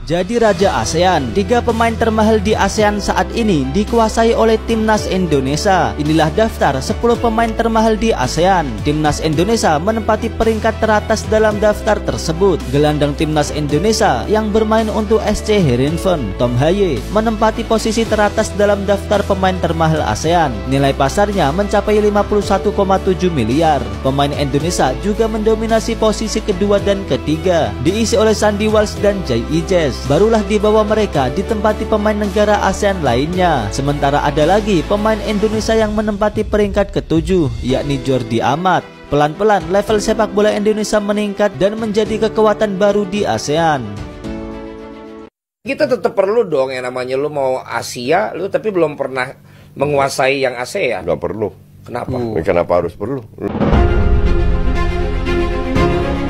Jadi raja ASEAN, 3 pemain termahal di ASEAN saat ini dikuasai oleh Timnas Indonesia. Inilah daftar 10 pemain termahal di ASEAN. Timnas Indonesia menempati peringkat teratas dalam daftar tersebut. Gelandang Timnas Indonesia yang bermain untuk SC Heerenveen, Tom Haye, menempati posisi teratas dalam daftar pemain termahal ASEAN. Nilai pasarnya mencapai 51,7 miliar. Pemain Indonesia juga mendominasi posisi kedua dan ketiga, diisi oleh Sandy Walsh dan Jay Ijes. Barulah di bawah mereka ditempati pemain negara ASEAN lainnya. Sementara ada lagi pemain Indonesia yang menempati peringkat ke-7, yakni Jordi Amat. Pelan-pelan level sepak bola Indonesia meningkat dan menjadi kekuatan baru di ASEAN. Kita tetap perlu dong yang namanya lu mau Asia, lu tapi belum pernah menguasai yang ASEAN. Nggak perlu. Kenapa? Kenapa harus perlu?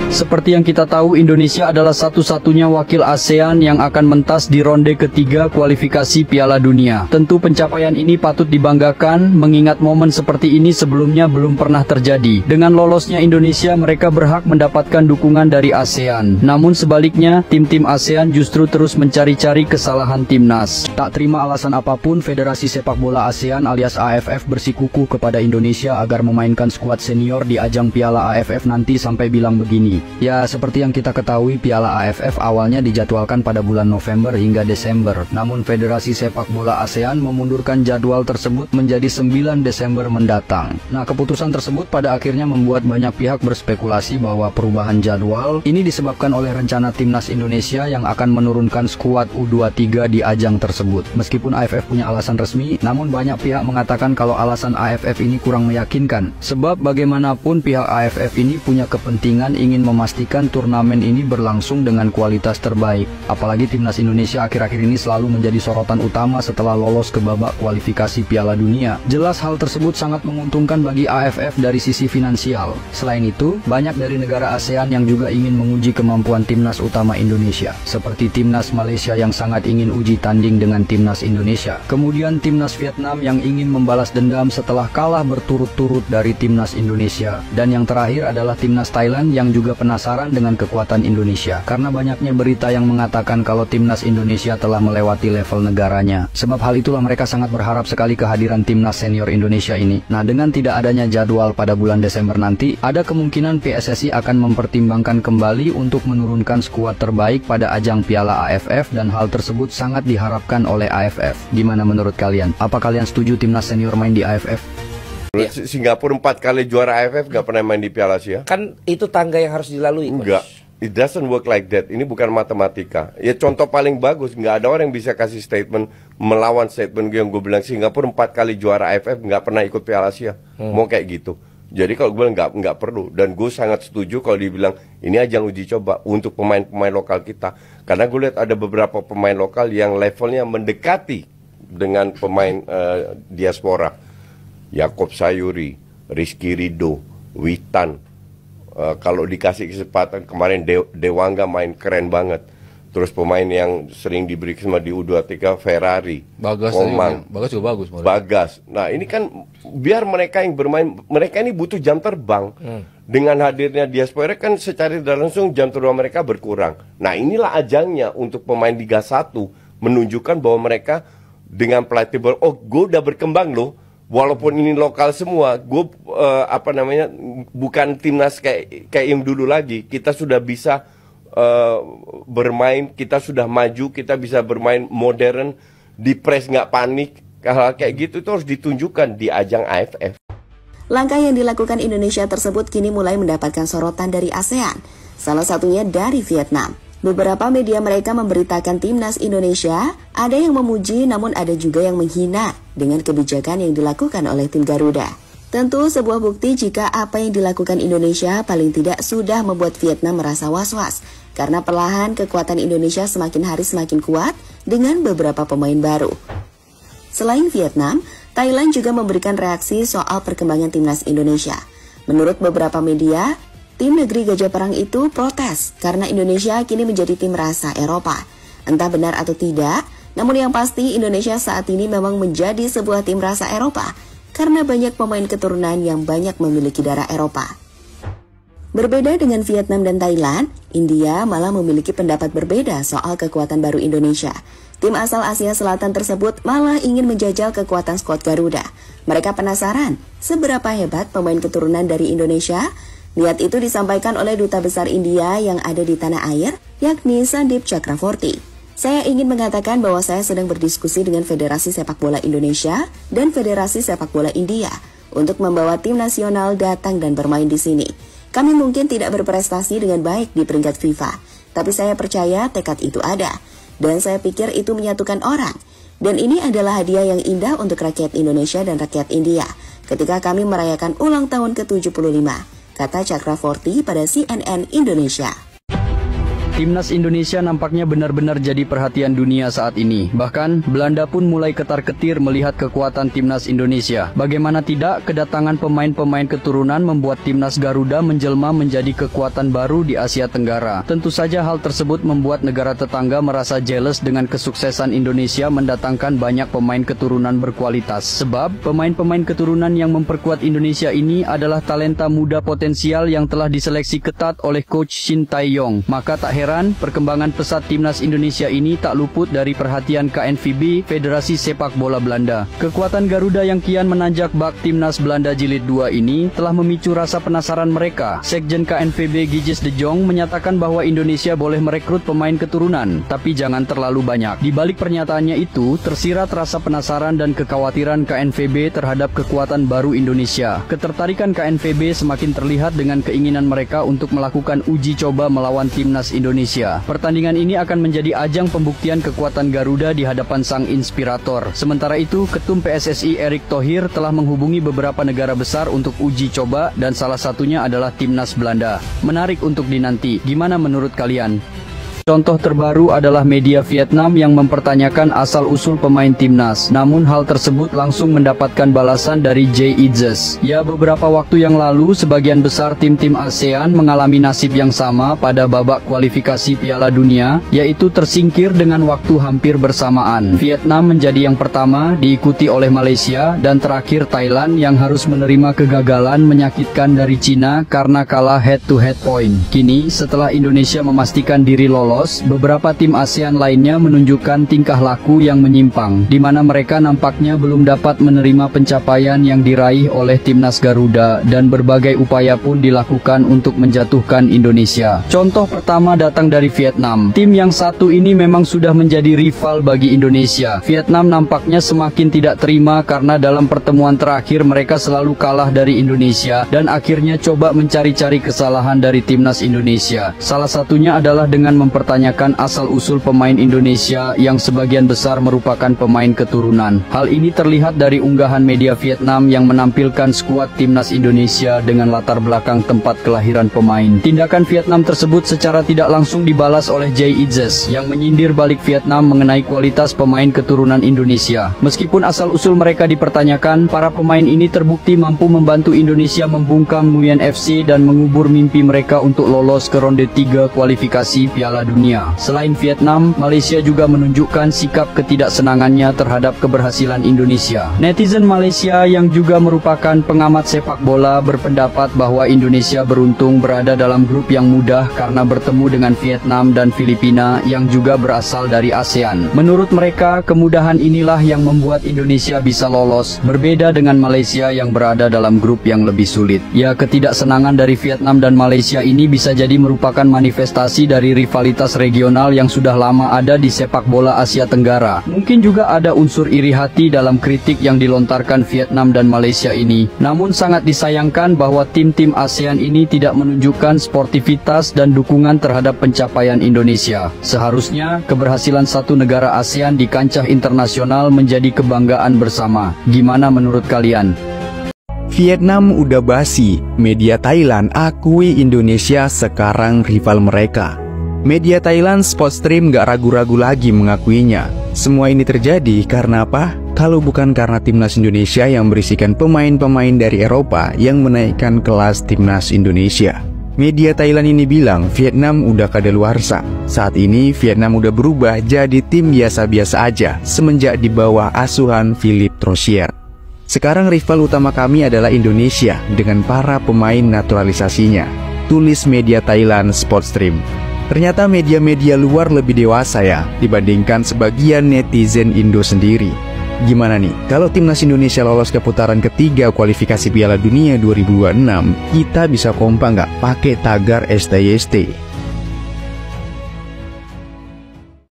Seperti yang kita tahu, Indonesia adalah satu-satunya wakil ASEAN yang akan mentas di ronde ketiga kualifikasi Piala Dunia. Tentu pencapaian ini patut dibanggakan, mengingat momen seperti ini sebelumnya belum pernah terjadi. Dengan lolosnya Indonesia, mereka berhak mendapatkan dukungan dari ASEAN. Namun sebaliknya, tim-tim ASEAN justru terus mencari-cari kesalahan timnas. Tak terima alasan apapun, Federasi Sepak Bola ASEAN alias AFF bersikukuh kepada Indonesia agar memainkan skuad senior di ajang Piala AFF nanti sampai bilang begini. Ya, seperti yang kita ketahui, Piala AFF awalnya dijadwalkan pada bulan November hingga Desember. Namun Federasi Sepak Bola ASEAN memundurkan jadwal tersebut menjadi 9 Desember mendatang. Nah, keputusan tersebut pada akhirnya membuat banyak pihak berspekulasi bahwa perubahan jadwal ini disebabkan oleh rencana timnas Indonesia yang akan menurunkan skuad U23 di ajang tersebut. Meskipun AFF punya alasan resmi, namun banyak pihak mengatakan kalau alasan AFF ini kurang meyakinkan. Sebab bagaimanapun pihak AFF ini punya kepentingan ingin memastikan turnamen ini berlangsung dengan kualitas terbaik. Apalagi timnas Indonesia akhir-akhir ini selalu menjadi sorotan utama setelah lolos ke babak kualifikasi Piala Dunia. Jelas hal tersebut sangat menguntungkan bagi AFF dari sisi finansial. Selain itu, banyak dari negara ASEAN yang juga ingin menguji kemampuan timnas utama Indonesia. Seperti timnas Malaysia yang sangat ingin uji tanding dengan timnas Indonesia. Kemudian timnas Vietnam yang ingin membalas dendam setelah kalah berturut-turut dari timnas Indonesia. Dan yang terakhir adalah timnas Thailand yang juga penasaran dengan kekuatan Indonesia karena banyaknya berita yang mengatakan kalau timnas Indonesia telah melewati level negaranya. Sebab hal itulah mereka sangat berharap sekali kehadiran timnas senior Indonesia ini. Nah, dengan tidak adanya jadwal pada bulan Desember nanti, ada kemungkinan PSSI akan mempertimbangkan kembali untuk menurunkan skuad terbaik pada ajang Piala AFF dan hal tersebut sangat diharapkan oleh AFF. Gimana menurut kalian? Apa kalian setuju timnas senior main di AFF? Ya. Singapura 4 kali juara AFF gak pernah main di Piala Asia. Kan itu tangga yang harus dilalui. Enggak, it doesn't work like that. Ini bukan matematika. Ya contoh paling bagus, nggak ada orang yang bisa kasih statement melawan statement yang gue bilang Singapura 4 kali juara AFF nggak pernah ikut Piala Asia. Mau kayak gitu. Jadi kalau gue bilang nggak perlu. Dan gue sangat setuju kalau dibilang ini ajang uji coba untuk pemain-pemain lokal kita. Karena gue lihat ada beberapa pemain lokal yang levelnya mendekati dengan pemain diaspora. Yakob Sayuri, Rizky Ridho, Witan. Kalau dikasih kesempatan kemarin Dewangga main keren banget. Terus pemain yang sering diberi kesempatan di U23 Ferrari, Komang, Bagas juga bagus. Bagas. Nah ini kan biar mereka yang bermain, mereka ini butuh jam terbang. Dengan hadirnya diaspora kan secara langsung jam terbang mereka berkurang. Nah inilah ajangnya untuk pemain Liga 1 menunjukkan bahwa mereka dengan pelatih gue udah berkembang loh. Walaupun ini lokal semua, gue bukan timnas kayak yang dulu lagi. Kita sudah bisa bermain, kita sudah maju, kita bisa bermain modern, di press nggak panik. Hal kayak gitu itu harus ditunjukkan di ajang AFF. Langkah yang dilakukan Indonesia tersebut kini mulai mendapatkan sorotan dari ASEAN, salah satunya dari Vietnam. Beberapa media mereka memberitakan timnas Indonesia, ada yang memuji namun ada juga yang menghina dengan kebijakan yang dilakukan oleh tim Garuda. Tentu sebuah bukti jika apa yang dilakukan Indonesia paling tidak sudah membuat Vietnam merasa was-was, karena perlahan kekuatan Indonesia semakin hari semakin kuat dengan beberapa pemain baru. Selain Vietnam, Thailand juga memberikan reaksi soal perkembangan timnas Indonesia. Menurut beberapa media, tim negeri Gajah Perang itu protes karena Indonesia kini menjadi tim rasa Eropa. Entah benar atau tidak, namun yang pasti Indonesia saat ini memang menjadi sebuah tim rasa Eropa karena banyak pemain keturunan yang banyak memiliki darah Eropa. Berbeda dengan Vietnam dan Thailand, India malah memiliki pendapat berbeda soal kekuatan baru Indonesia. Tim asal Asia Selatan tersebut malah ingin menjajal kekuatan skuad Garuda. Mereka penasaran seberapa hebat pemain keturunan dari Indonesia. Niat itu disampaikan oleh Duta Besar India yang ada di tanah air, yakni Sandip Chakravorty. Saya ingin mengatakan bahwa saya sedang berdiskusi dengan Federasi Sepak Bola Indonesia dan Federasi Sepak Bola India untuk membawa tim nasional datang dan bermain di sini. Kami mungkin tidak berprestasi dengan baik di peringkat FIFA, tapi saya percaya tekad itu ada. Dan saya pikir itu menyatukan orang. Dan ini adalah hadiah yang indah untuk rakyat Indonesia dan rakyat India ketika kami merayakan ulang tahun ke-75, kata Chakravorty pada CNN Indonesia. Timnas Indonesia nampaknya benar-benar jadi perhatian dunia saat ini. Bahkan, Belanda pun mulai ketar-ketir melihat kekuatan Timnas Indonesia. Bagaimana tidak, kedatangan pemain-pemain keturunan membuat Timnas Garuda menjelma menjadi kekuatan baru di Asia Tenggara. Tentu saja hal tersebut membuat negara tetangga merasa jealous dengan kesuksesan Indonesia mendatangkan banyak pemain keturunan berkualitas. Sebab, pemain-pemain keturunan yang memperkuat Indonesia ini adalah talenta muda potensial yang telah diseleksi ketat oleh Coach Shin Tae-yong. Maka tak heran perkembangan pesat Timnas Indonesia ini tak luput dari perhatian KNVB, Federasi Sepak Bola Belanda. Kekuatan Garuda yang kian menanjak bak Timnas Belanda Jilid 2 ini telah memicu rasa penasaran mereka. Sekjen KNVB Gijs de Jong menyatakan bahwa Indonesia boleh merekrut pemain keturunan, tapi jangan terlalu banyak. Di balik pernyataannya itu, tersirat rasa penasaran dan kekhawatiran KNVB terhadap kekuatan baru Indonesia. Ketertarikan KNVB semakin terlihat dengan keinginan mereka untuk melakukan uji coba melawan Timnas Indonesia. Pertandingan ini akan menjadi ajang pembuktian kekuatan Garuda di hadapan sang inspirator. Sementara itu, Ketum PSSI Erick Thohir telah menghubungi beberapa negara besar untuk uji coba dan salah satunya adalah Timnas Belanda. Menarik untuk dinanti. Gimana menurut kalian? Contoh terbaru adalah media Vietnam yang mempertanyakan asal-usul pemain timnas. Namun hal tersebut langsung mendapatkan balasan dari Jay Itzes. Ya, beberapa waktu yang lalu sebagian besar tim-tim ASEAN mengalami nasib yang sama pada babak kualifikasi Piala Dunia, yaitu tersingkir dengan waktu hampir bersamaan. Vietnam menjadi yang pertama, diikuti oleh Malaysia, dan terakhir Thailand yang harus menerima kegagalan menyakitkan dari Cina karena kalah head-to-head point. Kini, setelah Indonesia memastikan diri lolos, beberapa tim ASEAN lainnya menunjukkan tingkah laku yang menyimpang, di mana mereka nampaknya belum dapat menerima pencapaian yang diraih oleh Timnas Garuda dan berbagai upaya pun dilakukan untuk menjatuhkan Indonesia. Contoh pertama datang dari Vietnam. Tim yang satu ini memang sudah menjadi rival bagi Indonesia. Vietnam nampaknya semakin tidak terima karena dalam pertemuan terakhir mereka selalu kalah dari Indonesia dan akhirnya coba mencari-cari kesalahan dari Timnas Indonesia. Salah satunya adalah dengan mempertanyakan asal-usul pemain Indonesia yang sebagian besar merupakan pemain keturunan. Hal ini terlihat dari unggahan media Vietnam yang menampilkan skuad Timnas Indonesia dengan latar belakang tempat kelahiran pemain. Tindakan Vietnam tersebut secara tidak langsung dibalas oleh Jay Itzes yang menyindir balik Vietnam mengenai kualitas pemain keturunan Indonesia. Meskipun asal-usul mereka dipertanyakan, para pemain ini terbukti mampu membantu Indonesia membungkam Nguyen FC dan mengubur mimpi mereka untuk lolos ke ronde 3 kualifikasi Piala Dunia. Selain Vietnam, Malaysia juga menunjukkan sikap ketidaksenangannya terhadap keberhasilan Indonesia. Netizen Malaysia yang juga merupakan pengamat sepak bola berpendapat bahwa Indonesia beruntung berada dalam grup yang mudah karena bertemu dengan Vietnam dan Filipina yang juga berasal dari ASEAN. Menurut mereka, kemudahan inilah yang membuat Indonesia bisa lolos, berbeda dengan Malaysia yang berada dalam grup yang lebih sulit. Ya, ketidaksenangan dari Vietnam dan Malaysia ini bisa jadi merupakan manifestasi dari rivalitas regional yang sudah lama ada di sepak bola Asia Tenggara. Mungkin juga ada unsur iri hati dalam kritik yang dilontarkan Vietnam dan Malaysia ini. Namun sangat disayangkan bahwa tim-tim ASEAN ini tidak menunjukkan sportivitas dan dukungan terhadap pencapaian Indonesia. Seharusnya keberhasilan satu negara ASEAN di kancah internasional menjadi kebanggaan bersama. Gimana menurut kalian? Vietnam udah basi, media Thailand akui Indonesia sekarang rival mereka. Media Thailand Sportstream gak ragu-ragu lagi mengakuinya. Semua ini terjadi karena apa? Kalau bukan karena Timnas Indonesia yang berisikan pemain-pemain dari Eropa yang menaikkan kelas Timnas Indonesia. Media Thailand ini bilang Vietnam udah kadaluarsa. Saat ini Vietnam udah berubah jadi tim biasa-biasa aja semenjak di bawah asuhan Philippe Troussier. Sekarang rival utama kami adalah Indonesia dengan para pemain naturalisasinya. tulis media Thailand Sportstream. Ternyata media-media luar lebih dewasa ya dibandingkan sebagian netizen Indo sendiri. Gimana nih, kalau timnas Indonesia lolos ke putaran ketiga kualifikasi Piala Dunia 2026, kita bisa kompak nggak pakai tagar STYST?